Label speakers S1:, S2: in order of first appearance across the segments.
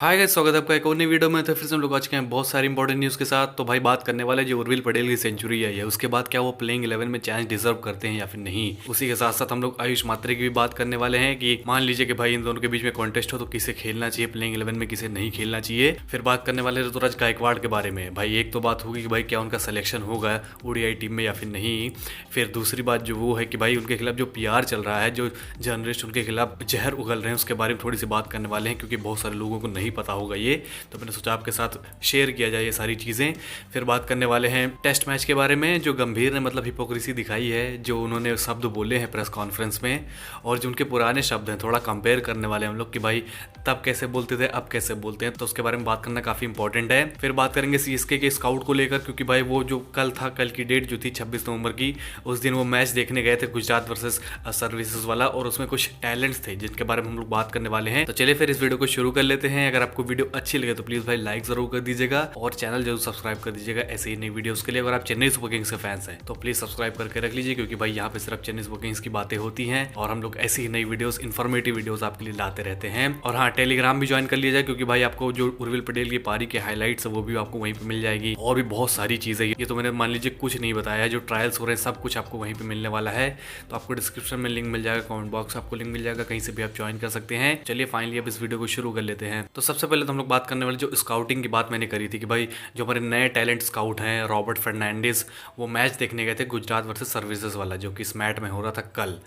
S1: Hi guys, स्वागत है आपका एक और नई वीडियो में। तो फिर से हम लोग आज के हैं बहुत सारी इंपॉर्टेंट न्यूज़ के साथ। तो भाई बात करने वाले जो उर्विल पटेल की सेंचुरी आई है उसके बाद क्या वो प्लेइंग 11 में चांस डिजर्व करते हैं या फिर नहीं। उसी के साथ साथ हम लोग आयुष मात्रे की भी बात करने वाले हैं कि मान लीजिए कि भाई इन दोनों के बीच में कॉन्टेस्ट हो तो किसे खेलना चाहिए प्लेइंग 11 में, किसे नहीं खेलना चाहिए। फिर बात करने वाले ऋतुराज गायकवाड़ के बारे में। भाई एक तो बात होगी कि भाई क्या उनका सिलेक्शन होगा ओडीआई टीम में या फिर नहीं। फिर दूसरी बात जो वो है कि भाई उनके खिलाफ जो पीआर चल रहा है, जो जर्नलिस्ट उनके खिलाफ जहर उगल रहे हैं, उसके बारे में थोड़ी सी बात करने वाले हैं क्योंकि बहुत सारे लोगों को नहीं पता होगा ये। तो मैंने सोचा आपके साथ शेयर किया जाए ये सारी चीज़ें। फिर बात करने वाले हैं टेस्ट मैच के बारे में, जो गंभीर ने मतलब हिपोक्रेसी दिखाई है, जो उन्होंने शब्द बोले हैं प्रेस कॉन्फ्रेंस में, और जो उनके पुराने शब्द हैं थोड़ा कंपेयर करने वाले हम लोग कि भाई तब कैसे बोलते थे अब कैसे बोलते हैं। तो उसके बारे में बात करना काफ़ी इंपॉर्टेंट है। फिर बात करेंगे सीएसके के स्काउट को लेकर, क्योंकि भाई वो जो कल था, कल की डेट जो थी 26 नवंबर की, उस दिन वो मैच देखने गए थे गुजरात वर्सेस सर्विसेज वाला, और उसमें कुछ टैलेंट्स थे जिनके बारे में हम लोग बात करने वाले हैं। तो चलिए फिर इस वीडियो को शुरू कर लेते हैं। अगर आपको वीडियो अच्छी लगे तो प्लीज भाई लाइक जरूर कर दीजिएगा और चैनल जरूर सब्सक्राइब कर दीजिएगा ऐसे ही नई वीडियोस के लिए। अगर आप चेन्नई सुपर किंग्स के फैंस हैं तो प्लीज सब्सक्राइब करके रख लीजिए, क्योंकि भाई यहाँ पे सिर्फ चेन्नई सुपर किंग्स की बातें होती हैं और हम लोग ऐसी ही नई वीडियोस, इन्फॉर्मेटिव वीडियोस आपके लिए लाते रहते हैं। और हाँ, टेलीग्राम भी ज्वाइन कर लीजिए, क्योंकि भाई आपको जो उर्विल पटेल की पारी के हाईलाइट्स है वो भी आपको वहीं पे मिल जाएगी, और भी बहुत सारी चीजें। ये तो मैंने मान लीजिए कुछ नहीं बताया है, जो ट्रायल्स हो रहे हैं सब कुछ आपको वहीं पे मिलने वाला है। तो आपको डिस्क्रिप्शन में लिंक मिल जाएगा, कमेंट बॉक्स आपको लिंक मिल जाएगा, कहीं से भी आप ज्वाइन कर सकते हैं। चलिए फाइनली अब इस वीडियो को शुरू कर लेते हैं। तो सबसे पहले तो हम लोग बात करने वाले जो स्काउटिंग की बात मैंने करी थी कि भाई जो हमारे नए टैलेंट स्काउट हैं रॉबर्ट फर्नांडिस, वो मैच देखने गए थे गुजरात वर्सेस सर्विसेज वाला, जो कि स्मैट में हो रहा था कल।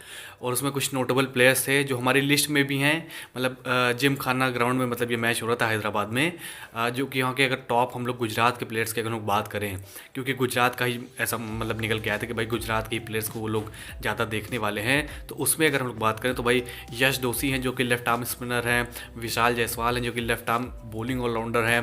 S1: और उसमें कुछ नोटेबल प्लेयर्स थे जो हमारी लिस्ट में भी हैं, मतलब जिम खाना ग्राउंड में मतलब ये मैच हो रहा था हैदराबाद में। जो कि यहाँ के अगर टॉप हम लोग गुजरात के प्लेयर्स की अगर लोग बात करें, क्योंकि गुजरात का ही ऐसा मतलब निकल के आया था कि भाई गुजरात के ही प्लेयर्स को वो लोग ज़्यादा देखने वाले हैं। तो उसमें अगर हम लोग बात करें तो भाई यश दोषी हैं जो कि लेफ्ट आर्म स्पिनर हैं, विशाल जायसवाल हैं जो कि लेफ्ट आर्म बॉलिंग ऑलराउंडर हैं,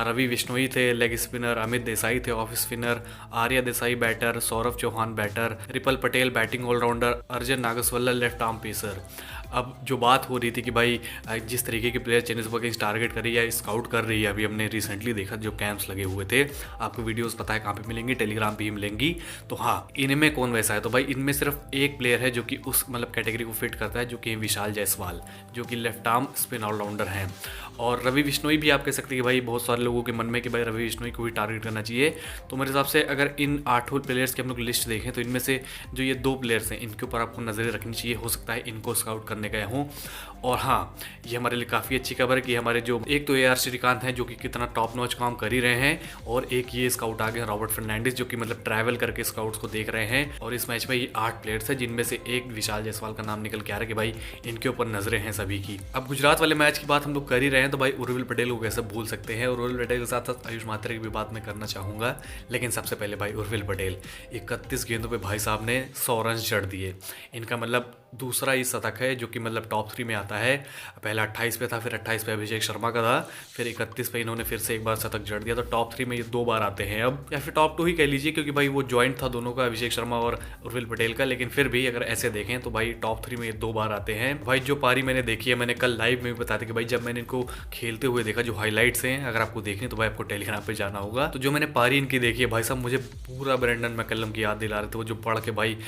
S1: रवि बिश्नोई थे लेग स्पिनर, अमित देसाई थे off spinner, Arya Desai batter, Saurabh Chauhan batter, Ripal Patel batting allrounder, Arjan Nagwaswalla left arm pacer. अब जो बात हो रही थी कि भाई जिस तरीके के player Chennai super Kings target कर रही है या स्काउट कर रही है, अभी हमने रिसेंटली देखा जो कैंप्स लगे हुए थे, आपको वीडियोस पता है कहाँ पे मिलेंगी, टेलीग्राम पे ही मिलेंगी। तो हाँ, इनमें कौन वैसा है? तो भाई इनमें सिर्फ एक प्लेयर है जो कि उस मतलब कैटेगरी को फिट करता है, जो कि विशाल जायसवाल, जो कि लेफ्ट आर्म स्पिन ऑलराउंडर हैं। और रवि बिश्नोई भी आप कह सकते हैं कि भाई बहुत सारे लोगों के मन में कि भाई रवि बिश्नोई को भी टारगेट करना चाहिए। तो मेरे हिसाब से अगर इन 8 प्लेयर्स की हम लोग लिस्ट देखें तो इनमें से जो ये 2 प्लेयर्स हैं इनके ऊपर आपको नज़रें रखनी चाहिए, हो सकता है इनको स्काउट करने गए हों। और हाँ, ये हमारे लिए काफ़ी अच्छी खबर है कि हमारे जो एक तो AR श्रीकांत हैं जो कि कितना टॉप नॉच काम कर ही रहे हैं, और एक ये स्काउट आ गए रॉबर्ट फर्नांडिस जो कि मतलब ट्रैवल करके स्काउट्स को देख रहे हैं। और इस मैच में ये 8 प्लेयर्स हैं जिनमें से एक विशाल जायसवाल का नाम निकल के आ रहा है कि भाई इनके ऊपर नजरें हैं सभी की। अब गुजरात वाले मैच की बात हम लोग कर ही रहे हैं तो भाई उर्विल पटेल को कैसे भूल सकते हैं। और उर्विल पटेल के साथ साथ आयुष मात्रे की भी बात मैं करना चाहूँगा, लेकिन सबसे पहले भाई उर्विल पटेल 31 गेंदों पे भाई साहब ने 100 रन जड़ दिए। इनका मतलब दूसरा ही शतक है जो कि मतलब टॉप 3 में आता है। पहला 28 पे था, फिर 28 पे अभिषेक शर्मा का था, फिर 31 पे इन्होंने फिर से एक बार शतक जड़ दिया। तो टॉप 3 में ये 2 बार आते हैं अब, या फिर टॉप 2 ही कह लीजिए, क्योंकि भाई वो जॉइंट था दोनों का, अभिषेक शर्मा और उर्विल पटेल का। लेकिन फिर भी अगर ऐसे देखें तो भाई टॉप 3 में ये 2 बार आते हैं। भाई जो पारी मैंने देखी है, मैंने कल लाइव में भी बताया था कि भाई जब मैंने इनको खेलते हुए देखा, जो हाईलाइट्स हैं अगर आपको देखनी तो भाई आपको टेलीग्राम पे जाना होगा। तो जो मैंने पारी इनकी देखी है भाई साहब, मुझे पूरा ब्रेंडन मैकलम की याद दिला रहे थे। वो जो पढ़ के भाई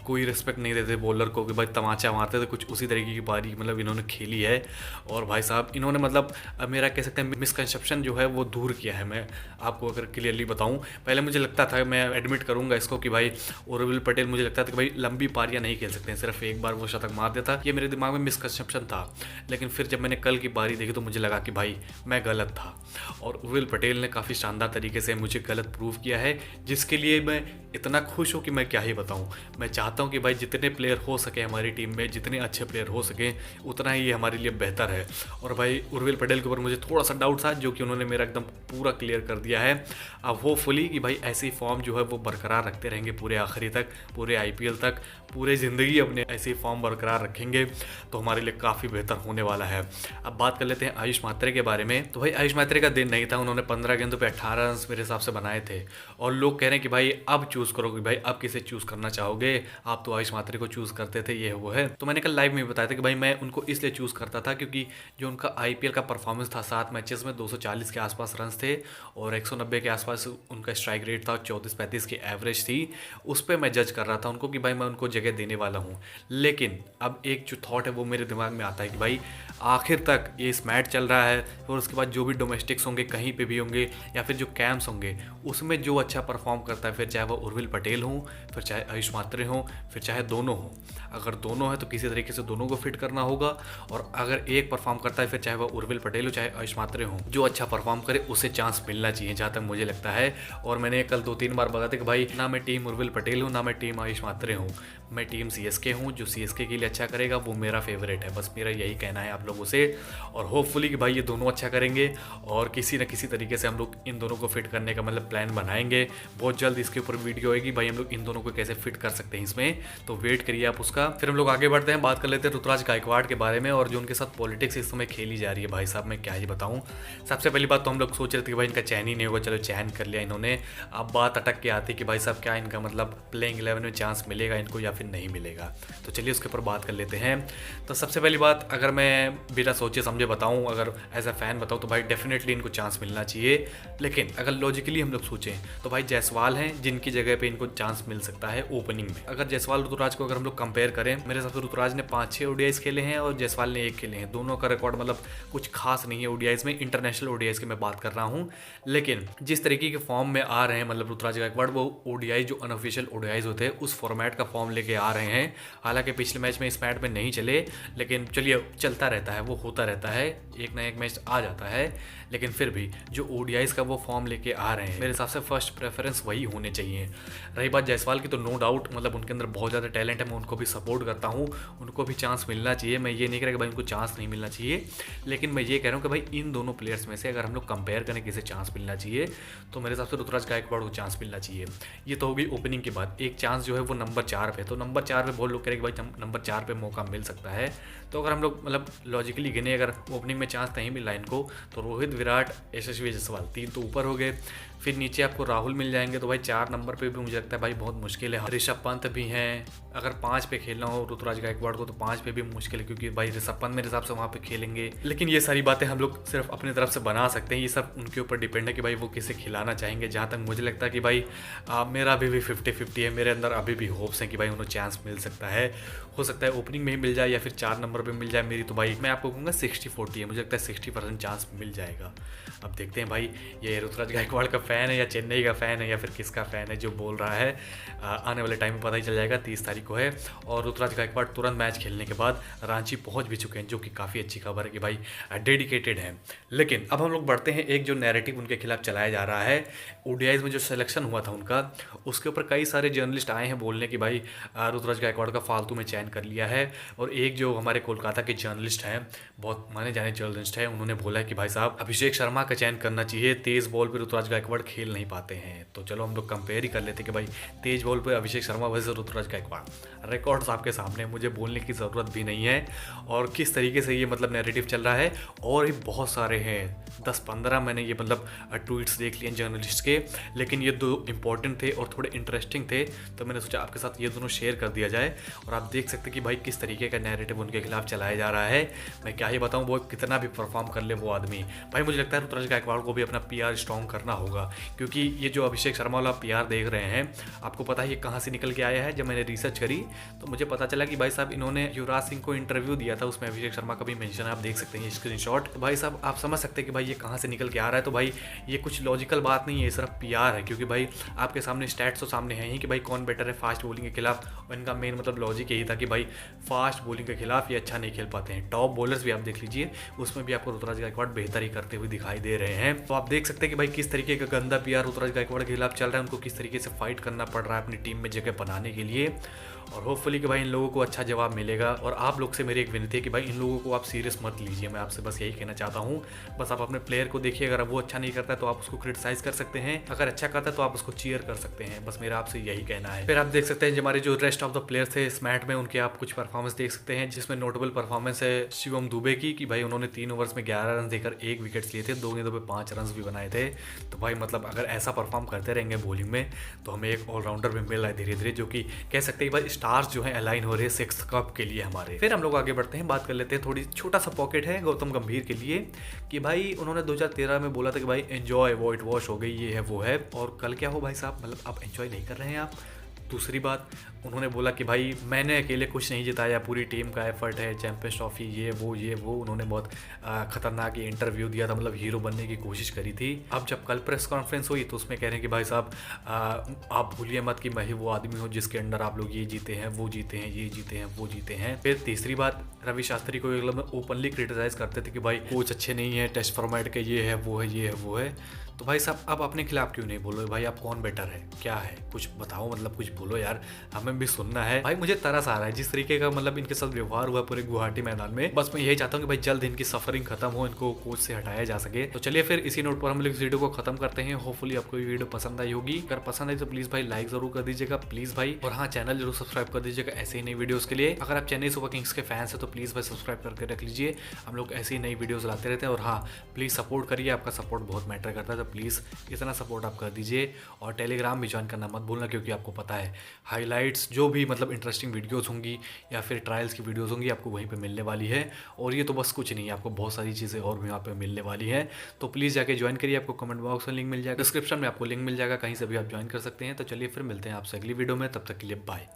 S1: कोई रिस्पेक्ट नहीं देते बॉलर को कि भाई तमाचा मारते थे, कुछ उसी तरीके की पारी मतलब इन्होंने खेली है। और भाई साहब इन्होंने मतलब मेरा कह सकते हैं मिसकंसेप्शन जो है वो दूर किया है। मैं आपको अगर क्लियरली बताऊं, पहले मुझे लगता था, मैं एडमिट करूंगा इसको, कि भाई उर्विल पटेल मुझे लगता था कि भाई लंबी पारियां नहीं खेल सकते हैं, सिर्फ एक बार वो शतक मार देता, ये मेरे दिमाग में मिसकंसेप्शन था। लेकिन फिर जब मैंने कल की पारी देखी तो मुझे लगा कि भाई मैं गलत था, और उर्विल पटेल ने काफ़ी शानदार तरीके से मुझे गलत प्रूव किया है, जिसके लिए मैं इतना खुश हूँ कि मैं क्या ही बताऊँ। मैं चाहता हूँ कि भाई जितने प्लेयर हो सके हमारी टीम में, जितने अच्छे प्लेयर हो सके, उतना ही ये हमारे लिए बेहतर है। और भाई उर्विल पटेल के ऊपर मुझे थोड़ा सा डाउट था, जो कि उन्होंने मेरा एकदम पूरा क्लियर कर दिया है। अब होपफुली कि भाई ऐसी फॉर्म जो है वो बरकरार रखते रहेंगे पूरे आखिरी तक, पूरे IPL तक, पूरे ज़िंदगी अपने ऐसी फॉर्म बरकरार रखेंगे तो हमारे लिए काफ़ी बेहतर होने वाला है। अब बात कर लेते हैं आयुष मात्रे के बारे में। तो भाई आयुष मात्रे का दिन नहीं था, उन्होंने 15 गेंदों पे 18 रन मेरे हिसाब से बनाए थे, और लोग कह रहे हैं कि भाई अब चूज़ करो कि भाई आप किसे चूज़ करना चाहोगे। आप तो आयुष मात्रे को चूज़ करते थे, ये वो है। तो मैंने कल लाइव में बताया था कि भाई मैं उनको इसलिए चूज़ करता था क्योंकि जो उनका आईपीएल का परफॉर्मेंस था 7 मैचेस में 240 के आसपास रन थे और 190 के आसपास उनका स्ट्राइक रेट था, 34-35 की एवरेज थी। उस पर मैं जज कर रहा था उनको कि भाई मैं उनको जगह देने वाला हूँ। लेकिन अब एक जो थॉट है वो मेरे दिमाग में आता है कि भाई आखिर तक ये स्मैट चल रहा है और उसके बाद जो भी डोमेस्टिक्स होंगे कहीं पे भी होंगे या फिर जो कैंप्स होंगे उसमें जो अच्छा परफॉर्म करता है, फिर चाहे वो उर्विल पटेल हो, फिर चाहे आयुष मात्रे हो, फिर चाहे दोनों हो। अगर दोनों है तो किसी तरीके से दोनों को फिट करना होगा और अगर एक परफॉर्म करता है फिर चाहे वो उर्विल पटेल हो चाहे आयुष मात्रे हो, जो अच्छा परफॉर्म करे उसे चांस मिलना चाहिए जहाँ तक मुझे लगता है। और मैंने कल 2-3 बार बताया कि भाई ना मैं टीम उर्विल पटेल हूँ ना मैं टीम आयुष मात्रे हूँ, मैं टीम सीएसके हूँ। जो सीएसके के लिए अच्छा करेगा वो मेरा फेवरेट है, बस मेरा यही कहना है आप लोगों से। और होपफुली कि भाई ये दोनों अच्छा करेंगे और किसी न किसी तरीके से हम लोग इन दोनों को फिट करने का मतलब प्लान बनाएंगे। बहुत जल्द इसके ऊपर वीडियो आएगी भाई हम लोग इन दोनों को कैसे फिट कर सकते हैं इसमें, तो वेट करिए आप उसका। फिर हम लोग आगे बढ़ते हैं, बात कर लेते हैं ऋतुराज गायकवाड़ के बारे में और जो उनके साथ पॉलिटिक्स इस समय खेली जा रही है। भाई साहब मैं क्या ही बताऊँ। सबसे पहली बात तो हम लोग सोच रहे थे कि भाई इनका चैन ही नहीं होगा, चलो चैन कर लिया इन्होंने। अब बात अटक के आती कि भाई साहब क्या इनका मतलब प्लेइंग 11 में चांस मिलेगा इनको या फिर नहीं मिलेगा, तो चलिए उसके ऊपर बात कर लेते हैं। तो सबसे पहली बात अगर मैं बिना सोचे समझे बताऊं, अगर एज अ फैन बताऊं तो भाई डेफिनेटली इनको चांस मिलना चाहिए। लेकिन अगर लॉजिकली हम लोग सोचें तो भाई जायसवाल हैं जिनकी जगह पे इनको चांस मिल सकता है ओपनिंग में। अगर जायसवाल ऋतुराज को अगर हम लोग कंपेयर करें, मेरे हिसाब से ऋतुराज ने 5-6 ओडीआईज खेले हैं और जायसवाल ने 1 खेले हैं। दोनों का रिकॉर्ड मतलब कुछ खास नहीं है ओडीआईज में, इंटरनेशनल ओडीआईज की मैं बात कर रहा हूँ। लेकिन जिस तरीके के फॉर्म में आ रहे हैं मतलब ऋतुराज गायकवाड़, वो ओडीआई जो अनऑफिशियल ओडीआईज होते हैं उस फॉर्मेट का फॉर्म लेके आ रहे हैं। हालांकि पिछले मैच में इस मैच में नहीं चले, लेकिन चलिए चलता रहता है, वो होता रहता है, एक ना एक मैच आ जाता है। लेकिन फिर भी जो ओडीआईज का वो फॉर्म लेके आ रहे हैं मेरे हिसाब से फर्स्ट प्रेफरेंस वही होने चाहिए। रही बात जायसवाल की तो नो डाउट मतलब उनके अंदर बहुत ज़्यादा टैलेंट है, मैं उनको भी सपोर्ट करता हूँ, उनको भी चांस मिलना चाहिए। मैं ये नहीं कह रहा कि भाई उनको चांस नहीं मिलना चाहिए, लेकिन मैं ये कह रहा हूँ कि भाई इन दोनों प्लेयर्स में से अगर हम लोग कंपेयर करें किसे चांस मिलना चाहिए तो मेरे हिसाब से ऋतुराज गायकवाड़ को चांस मिलना चाहिए। ये तो होगी ओपनिंग की बात। एक चांस जो है वो नंबर 4 पे, तो नंबर 4 पे बहुत लोग कह रहे कि भाई नंबर 4 पे मौका मिल सकता है। तो अगर हम लोग मतलब लॉजिकली गिने अगर ओपनिंग में चांस नहीं मिला इनको तो रोहित, विराट, यशस्वी जायसवाल 3 तो ऊपर हो गए। फिर नीचे आपको राहुल मिल जाएंगे, तो भाई 4 नंबर पे भी मुझे लगता है भाई बहुत मुश्किल है। ऋषभ पंत भी हैं, अगर 5 पे खेलना हो ऋतुराज गायकवाड़ को तो 5 पे भी मुश्किल है क्योंकि भाई ऋषभ पंत मेरे हिसाब से वहाँ पे खेलेंगे। लेकिन ये सारी बातें हम लोग सिर्फ अपनी तरफ से बना सकते हैं, ये सब उनके ऊपर डिपेंड है कि भाई वो किसे खिलाना चाहेंगे। जहाँ तक मुझे लगता है कि भाई मेरा अभी भी 50-50 है, मेरे अंदर अभी भी होप्स हैं कि भाई उन्हें चांस मिल सकता है। हो सकता है ओपनिंग में ही मिल जाए या फिर 4 नंबर पर मिल जाए। मेरी तो भाई मैं आपको कहूँगा 60-40 है, मुझे लगता है 60% चांस मिल जाएगा। अब देखते हैं भाई ये ऋतुराज गायकवाड़ का फ़ैन है या चेन्नई का फ़ैन है या फिर किसका फ़ैन है जो बोल रहा है। आने वाले टाइम में पता ही चल जाएगा। 30 तारीख को है और ऋतुराज गायकवाड़ तुरंत मैच खेलने के बाद रांची पहुंच भी चुके हैं, जो कि काफ़ी अच्छी खबर है कि भाई डेडिकेटेड हैं। लेकिन अब हम लोग बढ़ते हैं, एक जो नैरेटिव उनके खिलाफ चलाया जा रहा है ओडीआईज में जो सिलेक्शन हुआ था उनका, उसके ऊपर कई सारे जर्नलिस्ट आए हैं बोलने कि भाई ऋतुराज गायकवाड़ का फालतू में चयन कर लिया है। और एक जो हमारे कोलकाता के जर्नलिस्ट हैं, बहुत माने जाने जर्नलिस्ट हैं, उन्होंने बोला कि भाई साहब अभिषेक शर्मा का चयन करना चाहिए, तेज़ बॉल पर ऋतुराज गायकवाड़ खेल नहीं पाते हैं। तो चलो हम लोग कंपेयर ही कर लेते कि भाई तेज बॉल पर अभिषेक शर्मा वैसे ऋतुराज गायकवाड़, रिकॉर्ड्स आपके सामने, मुझे बोलने की ज़रूरत भी नहीं है। और किस तरीके से ये मतलब नैरेटिव चल रहा है, और भी बहुत सारे हैं, 10-15 मैंने ये मतलब ट्वीट्स देख लिए जर्नलिस्ट के, लेकिन ये 2 इंपॉर्टेंट थे और थोड़े इंटरेस्टिंग थे, तो मैंने सोचा आपके साथ ये दोनों शेयर कर दिया जाए। और आप देख सकते कि भाई किस तरीके का नैरेटिव उनके खिलाफ चलाया जा रहा है। मैं क्या ही बताऊँ, वो कितना भी परफॉर्म कर ले वो आदमी, भाई मुझे लगता है ऋतुराज गायकवाड़ को भी अपना पीआर स्ट्रॉन्ग करना होगा। क्योंकि ये जो अभिषेक शर्मा वाला पीआर देख रहे हैं, आपको पता है ये कहाँ से निकल के आया है। जब मैंने रिसर्च करी तो मुझे पता चला कि भाई साहब इन्होंने युवराज सिंह को इंटरव्यू दिया था, उसमें अभिषेक शर्मा का भी मेंशन है, आप देख सकते हैं स्क्रीनशॉट। तो भाई साहब आप समझ सकते हैं कि भाई ये कहाँ से निकल के आ रहा है। तो भाई ये कुछ लॉजिकल बात नहीं है, ये सिर्फ पीआर है। क्योंकि भाई आपके सामने स्टैट्स तो सामने है ही कि भाई कौन बेटर है फास्ट बॉलिंग के खिलाफ, और इनका मेन मतलब लॉजिक यही था कि भाई फास्ट बॉलिंग के खिलाफ ये अच्छा नहीं खेल पाते हैं। टॉप बॉलर्स भी आप देख लीजिए, उसमें भी आपको ऋतुराज गायकवाड़ बेहतर ही करते हुए दिखाई दे रहे हैं। तो आप देख सकते हैं कि भाई किस तरीके का गंदा पीआर ऋतुराज गायकवाड़ के खिलाफ चल रहा है, उनको किस तरीके से फाइट करना पड़ रहा है अपनी टीम में जगह बनाने के लिए। और होपफुली कि भाई इन लोगों को अच्छा जवाब मिलेगा। और आप लोग से मेरी एक विनती है कि भाई इन लोगों को आप सीरियस मत लीजिए, मैं आपसे बस यही कहना चाहता हूँ। बस आप अपने प्लेयर को देखिए, अगर वो अच्छा नहीं करता है तो आप उसको क्रिटिसाइज कर सकते हैं, अगर अच्छा करता है तो आप उसको चीयर कर सकते हैं। बस मेरा आपसे यही कहना है। फिर आप देख सकते हैं हमारे जो रेस्ट ऑफ द प्लेयर्स थे इस मैच में, उनके आप कुछ परफॉर्मेंस देख सकते हैं, जिसमें नोटेबल परफॉर्मेंस है शिवम दुबे की कि भाई उन्होंने 3 ओवर्स में 11 रन देकर 1 विकेट लिए थे, 2 गेंदों पे 5 रन भी बनाए थे। तो भाई मतलब अगर ऐसा परफॉर्म करते रहेंगे बॉलिंग में तो हमें एक ऑलराउंडर भी मिल रहा है धीरे धीरे, जो कि कह सकते हैं भाई स्टार्स जो है अलाइन हो रहे हैं 6 कप के लिए हमारे। फिर हम लोग आगे बढ़ते हैं, बात कर लेते हैं थोड़ी छोटा सा पॉकेट है गौतम गंभीर के लिए कि भाई उन्होंने 2013 में बोला था कि भाई एंजॉय व्हाइट वॉश हो गई, ये है वो है, और कल क्या हो भाई साहब, मतलब आप एंजॉय नहीं कर रहे हैं आप। दूसरी बात, उन्होंने बोला कि भाई मैंने अकेले कुछ नहीं जिताया, पूरी टीम का एफर्ट है, चैंपियंस ट्रॉफी ये वो। उन्होंने बहुत खतरनाक इंटरव्यू दिया था, मतलब हीरो बनने की कोशिश करी थी। अब जब कल प्रेस कॉन्फ्रेंस हुई तो उसमें कह रहे हैं कि भाई साहब आप भूलिए मत कि मैं ही वो आदमी हूँ जिसके अंडर आप लोग ये जीते हैं, वो जीते हैं, ये जीते हैं, वो जीते हैं। फिर तीसरी बात, रवि शास्त्री को एकदम ओपनली क्रिटिसाइज करते थे कि भाई कोच अच्छे नहीं है, टेस्ट फॉर्मेट के ये है वो है, ये है वो है। तो भाई साहब आप अपने खिलाफ क्यों नहीं बोलो, भाई आप कौन बेटर है, क्या है, कुछ बताओ, मतलब कुछ बोलो यार, हमें भी सुनना है। भाई मुझे तरस आ रहा है जिस तरीके का मतलब इनके साथ व्यवहार हुआ पूरे गुवाहाटी मैदान में। बस मैं यही चाहता हूँ कि भाई जल्द इनकी सफरिंग खत्म हो, इनको कोच से हटाया जा सके। तो चलिए फिर इसी नोट पर हम लोग इस वीडियो को खत्म करते हैं। होपफुली आपको ये वीडियो पसंद आई होगी, अगर पसंद आई तो प्लीज भाई लाइक जरूर कर दीजिएगा प्लीज भाई, और हाँ चैनल जरूर सब्सक्राइब कर दीजिएगा ऐसे ही नई वीडियोस के लिए। अगर आप चेन्नई सुपर किंग्स के फैंस है तो प्लीज भाई सब्सक्राइब करके रख लीजिए, हम लोग ऐसी ही नई वीडियोस लाते रहते हैं। और हाँ प्लीज सपोर्ट करिए, आपका सपोर्ट बहुत मैटर करता है, तो प्लीज इतना सपोर्ट आप कर दीजिए। और टेलीग्राम भी ज्वाइन करना मत भूलना, क्योंकि आपको पता है हाइलाइट्स जो भी मतलब इंटरेस्टिंग वीडियोस होंगी या फिर ट्रायल्स की वीडियोस होंगी आपको वहीं पे मिलने वाली है। और ये तो बस कुछ नहीं है, आपको बहुत सारी चीज़ें और भी वहाँ पे मिलने वाली हैं। तो प्लीज़ जाके ज्वाइन करिए, आपको कमेंट बॉक्स में लिंक मिल जाएगा, डिस्क्रिप्शन में आपको लिंक मिल जाएगा, कहीं से भी आप ज्वाइन कर सकते हैं। तो चलिए फिर मिलते हैं आपसे अगली वीडियो में, तब तक के लिए बाय।